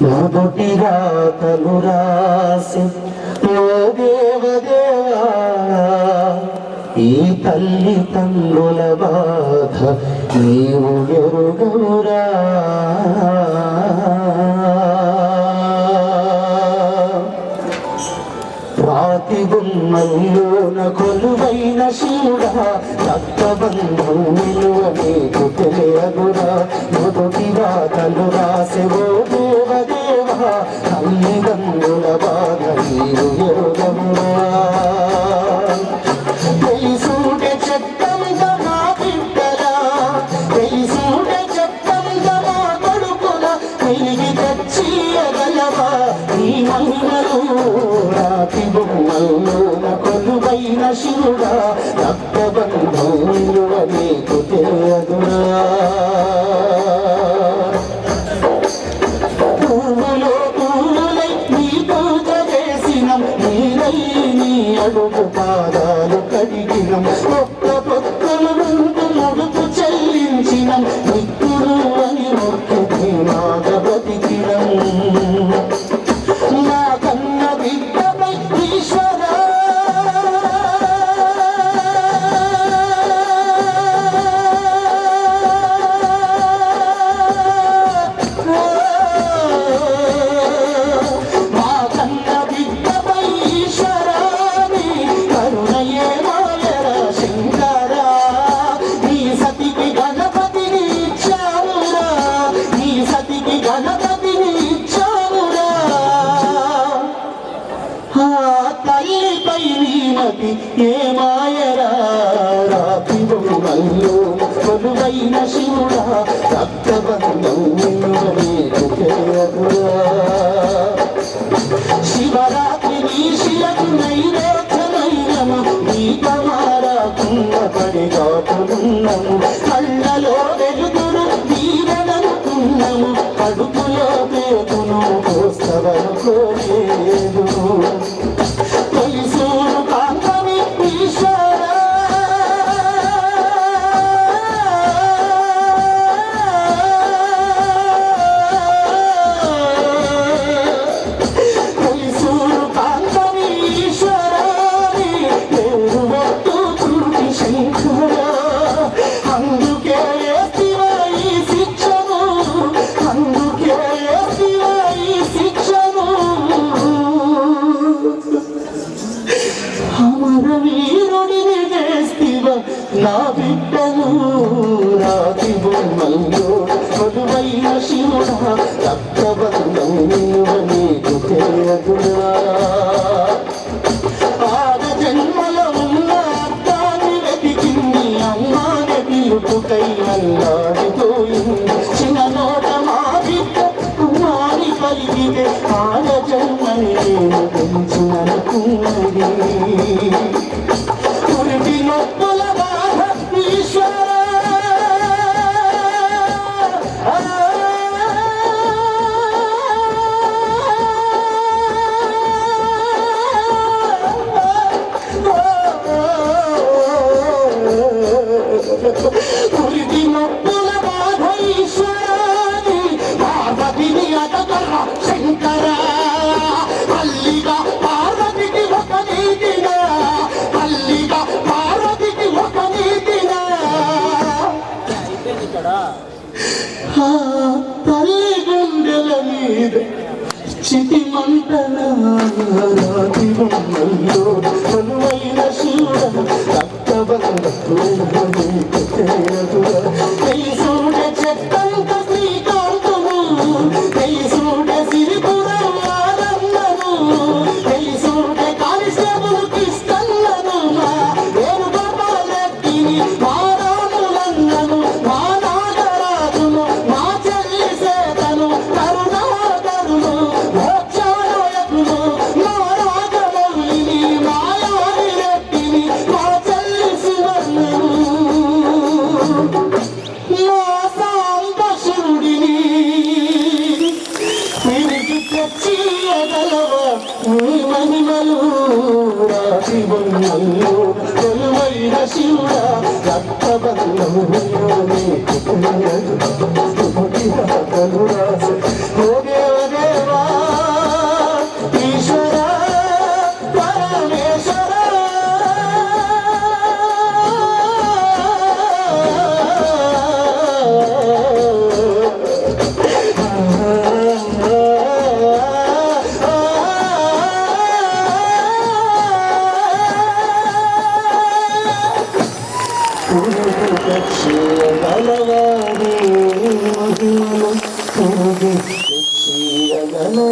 మొదటి రాతలు రాసి ఓ దేవదేవా ఈ తల్లి తండ్రుల బాధ నీవు ఎరుగవురా. రాతి గుమ్మల్లోన కొలువైన శివుడా రక్తబంధం విలువ నీకు తెలియదురా. మొదటి రాతలు రాసెవో దేవదేవా తల్లిదండ్రుల బాధ నీవు ఎరుగవురా. తెలుసుంటే చెప్తంగా మా బిడ్డలా, తెలుసుంటే చెప్తంగా మా కొడుకులా, తిరిగి తెచ్చియగలవా నీ మహిమలు. రాతి బొమ్మల్లోన కొలువైన శివుడా రక్తబంధం విలువ నీకు తెలియదురా. పువ్వులో పువ్వులై నీ పూజ చేసినం, నీరై నీ అడుగు పాదాలు కడిగినం, ఒక్క పొత్తులు ముందు ముడుపు చెల్లించినం, నిక్కుడు అని మొక్కి నాగ బతికినం. నా కన్న బిడ్డపై ఈశ్వరా తల్లిపై నీమతి ఏ మాయరా. రాతి బొమ్మల్లో కొలువైన శివుడా రక్తబంధం విలువ నీకు తెలియదురా. శివరాత్రి నీ శిలకు నైవేద్యమైనము, దీపమారాకున్న పడి కాపులున్నము, కళ్ళలో వెలుగురు దీవెననుకున్నము, కడుపులో పేతును కోస్తవనుకోలేదు. తొలిసూరు కాంతని ఈశ్వరా తొలిసూరు కాంతని ఈశ్వరాని పేరు వద్దు కృతి శంకరా. అందుకే శివా ఈ శిక్షను, అందుకే శివా ఈ శిక్షను. అమర వీరుడిని చేస్తివ నా బిడ్డను. రాతి బొమ్మల్లో కొలువైన శివుడా రక్తబంధం విలువ నీకు తెలియదురా. ఆడ జన్మలో ఉన్న అర్థాన్ని వెతికింది, అమ్మాని పిలుపుకై అల్లాడిపోయింది. చిన్ననోట మా బిడ్డ అమ్మాని పలికితే ఆడ జన్మని నేను పెంచుననుకున్నది. పురిటి నొప్పుల బాధ ఈశ్వరా పురిటి నొప్పుల బాధ ఈశ్వరాని పార్వతిని అటకర శంకరా. తల్లిగా పార్వతికి ఒక నీతినా, తల్లిగా పార్వతికి ఒక నీతినా. తల్లి గుండెల మీద చితి మంటనా. రాతి బొమ్మల్లో కొలువైన శివుడా రక్తబంధం నీకు తెలియదురా. తెలుసుంటే చెత్తంత శ్రీకాంతము, తెలుసుంటే సిరిపురం ఆనందము, తెలుసుంటే కానిస్టేబుల్ కిష్టన్నను, మా వేణుగోపాలరెడ్డిని మా రాములన్నను, మా నాగరాజును, మా చెల్లి సేతను, కరుణాకరును, మోక్షాలయకును, మా రాజమౌళిని, మాయాని రెడ్డిని, మా చెల్లి శివన్నను, మా సాంబశివుడిని తిరిగి తెచ్చియగలవా నీ మహిమలు. రాతి బొమ్మల్లో కొలువైన శివుడా రక్తబంధం విలువ నీకు తెలియదురా. మొదటి రాతలు రాసె ఓ దేవదేవా తిరిగి తెచ్చేయగలవాడే మహిమలు తిరిగి తెచ్చేయగలవాడే